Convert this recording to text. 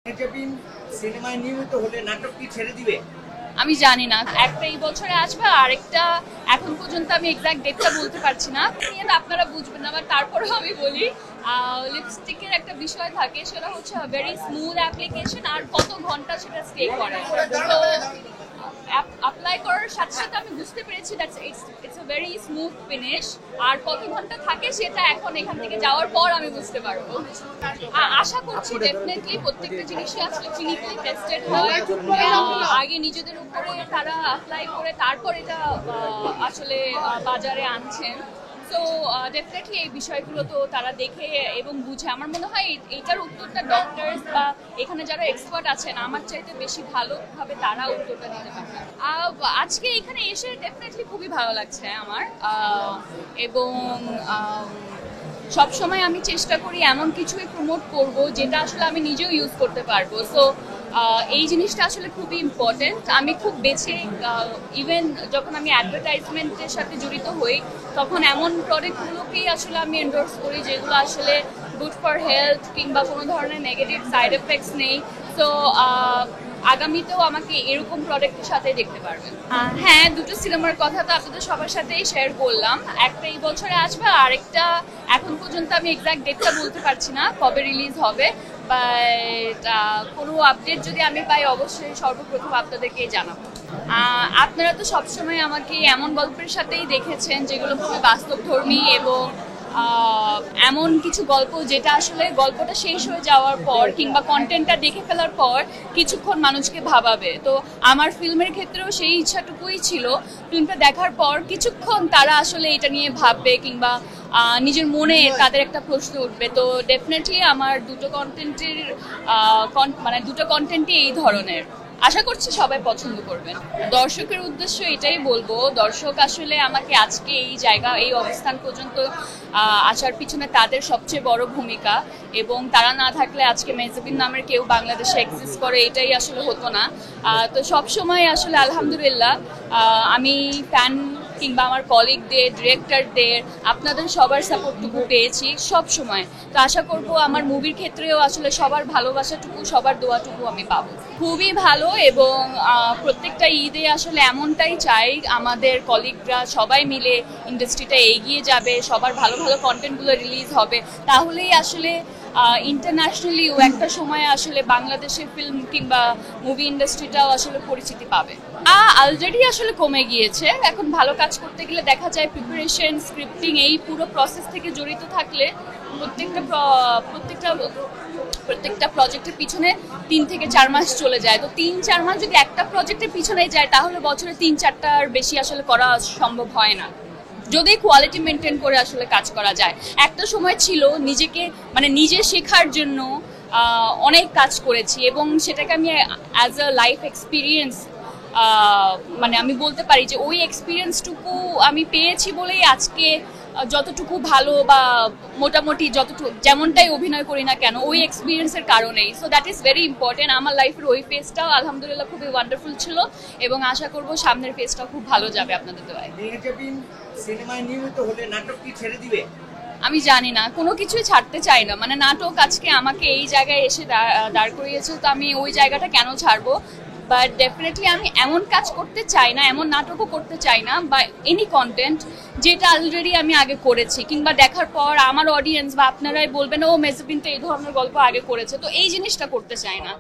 মেহজাবিন সিনেমায় নিয়মিত হলে নাটক কি ছেড়ে দিবে? আমি জানি না, একটা এই বছরে আসবে, আরেকটা এখন পর্যন্ত আমি এক্সাক্ট ডেটটা বলতে পারছি না, নিয়ে আপনারা বুঝবেন না। বাট তারপরেও আমি বলি, লিপস্টিকের একটা বিষয় থাকে, সেটা হচ্ছে ভেরি স্মুথ অ্যাপ্লিকেশন, আর কত ঘন্টা সেটা স্টে করে। তো অ্যাপ্লাই করার সাথে সাথে আমি বুঝতে পেরেছি that's it's a very smooth finish. আর কত ঘন্টা থাকে সেটা এখন এখান থেকে যাওয়ার পর আমি বুঝতে পারবো। আশা করছি ডেফিনেটলি প্রত্যেকটা জিনিসই আসলে ক্লিনিক্যালি টেস্টেড হয়, আগে নিজেদের উপরে তারা অ্যাপ্লাই করে তারপর এটা আসলে বাজারে আনছেন। সো ডেফিনেটলি এই বিষয়গুলো তো তারা দেখে এবং বুঝে। আমার মনে হয় এইটার উত্তরটা ডক্টরস বা এখানে যারা এক্সপার্ট আছেন আমার চাইতে বেশি ভালোভাবে তারা উত্তরটা দিতে পারবে। আজকে এখানে এসে ডেফিনেটলি খুবই ভালো লাগছে আমার, এবং সব সময় আমি চেষ্টা করি এমন কিছুই প্রমোট করব যেটা আসলে আমি নিজেও ইউজ করতে পারবো। সো এই জিনিসটা আসলে খুবই ইম্পর্টেন্ট। আমি খুব বেছে, ইভেন যখন আমি অ্যাডভার্টাইজমেন্টের সাথে জড়িত হই তখন এমন প্রোডাক্টগুলোকেই আসলে আমি এন্ডোর্স করি যেগুলো আসলে গুড ফর হেলথ কিংবা কোনো ধরনের নেগেটিভ সাইড এফেক্টস নেই। সো আগামীতেও আমাকে এরকম প্রোডাক্টের সাথে দেখতে পারবেন। হ্যাঁ, দুটো সিনেমার কথা তো আপনাদের সবার সাথেই শেয়ার করলাম। একটা এই বছরে আসবে, আরেকটা এখন পর্যন্ত আমি এক্সাক্ট ডেটটা বলতে পারছি না কবে রিলিজ হবে। বাট কোনো আপডেট যদি আমি পাই অবশ্যই সর্বপ্রথম আপনাদেরকে জানাবো। আপনারা তো সবসময় আমাকে এমন গল্পের সাথেই দেখেছেন যেগুলো খুবই বাস্তবধর্মী এবং এমন কিছু গল্প যেটা আসলে গল্পটা শেষ হয়ে যাওয়ার পর কিংবা কন্টেন্টটা দেখে ফেলার পর কিছুক্ষণ মানুষকে ভাবাবে। তো আমার ফিল্মের ক্ষেত্রেও সেই ইচ্ছাটুকুই ছিল, ফিল্মটা দেখার পর কিছুক্ষণ তারা আসলে এটা নিয়ে ভাববে কিংবা নিজের মনে তাদের একটা প্রশ্ন উঠবে। তো ডেফিনেটলি আমার দুটো কন্টেন্টই এই ধরনের। আশা করছি সবাই পছন্দ করবেন। দর্শকের উদ্দেশ্য এটাই বলবো, দর্শক আসলে আমাকে আজকে এই জায়গা, এই অবস্থান পর্যন্ত আসার পিছনে তাদের সবচেয়ে বড় ভূমিকা, এবং তারা না থাকলে আজকে মেহজাবিন নামের কেউ বাংলাদেশে এক্সিস্ট করে এটাই আসলে হতো না। তো সবসময় আসলে আলহামদুলিল্লাহ আমি ফ্যান কিংবা আমার কলিগদের, ডিরেক্টরদের, আপনাদের সবার সাপোর্টটুকু পেয়েছি সব সময়। তো আশা করব আমার মুভির ক্ষেত্রেও আসলে সবার ভালোবাসাটুকু, সবার দোয়াটুকু আমি পাবো। খুবই ভালো, এবং প্রত্যেকটা ঈদে আসলে এমনটাই চাই আমাদের কলিগরা সবাই মিলে ইন্ডাস্ট্রিটা এগিয়ে যাবে, সবার ভালো ভালো কন্টেন্টগুলো রিলিজ হবে, তাহলেই আসলে ইন্টারন্যাশনালিও একটা সময় আসলে বাংলাদেশের ফিল্ম কিংবা মুভি ইন্ডাস্ট্রিটাও আসলে পরিচিতি পাবে। অলরেডি আসলে কমে গিয়েছে। এখন ভালো কাজ করতে গেলে দেখা যায় প্রিপারেশন, স্ক্রিপ্টিং, এই পুরো প্রসেস থেকে জড়িত থাকলে প্রত্যেকটা প্রজেক্টের পিছনে 3 থেকে 4 মাস চলে যায়। তো 3-4 মাস যদি একটা প্রজেক্টের পিছনে যায় তাহলে বছরে 3-4টার বেশি আসলে করা সম্ভব হয় না, যদি কোয়ালিটি মেনটেন করে আসলে কাজ করা যায়। একটা সময় ছিল নিজে শেখার জন্য অনেক কাজ করেছি, এবং সেটাকে আমি অ্যাজ আ লাইফ এক্সপিরিয়েন্স আমি বলতে পারি যে ওই এক্সপিরিয়েন্সটুকু আমি পেয়েছি বলেই আজকে যতটুকু ভালো বা মোটামুটি যেমনটাই অভিনয় করি না কেন ওই এক্সপিরিয়েন্সের কারণেই। So that is very important. আমার লাইফের ওই ফেজটাও আলহামদুলিল্লাহ খুবই ওয়ান্ডারফুল ছিল, এবং আশা করব সামনের ফেজটাও খুব ভালো যাবে আপনাদের দোয়ায়। মেহজাবিন সিনেমায় নিয়মিত হলে নাটক কি ছেড়ে দিবে? আমি জানি না, কোনো কিছুই ছাড়তে চাই না। নাটক আজকে আমাকে এই জায়গায় এসে দাঁড় করিয়েছে, তো আমি ওই জায়গাটা কেন ছাড়বো। বাট ডেফিনেটলি আমি এমন কাজ করতে চাই না, এমন নাটকও করতে চাই না, বা এনি কন্টেন্ট যেটা অলরেডি আমি আগে করেছি কিংবা দেখার পর আমার অডিয়েন্স বা আপনারাই বলবেন ও মেহজাবিন তো এই ধরনের গল্প আগে করেছে, তো এই জিনিসটা করতে চাই না।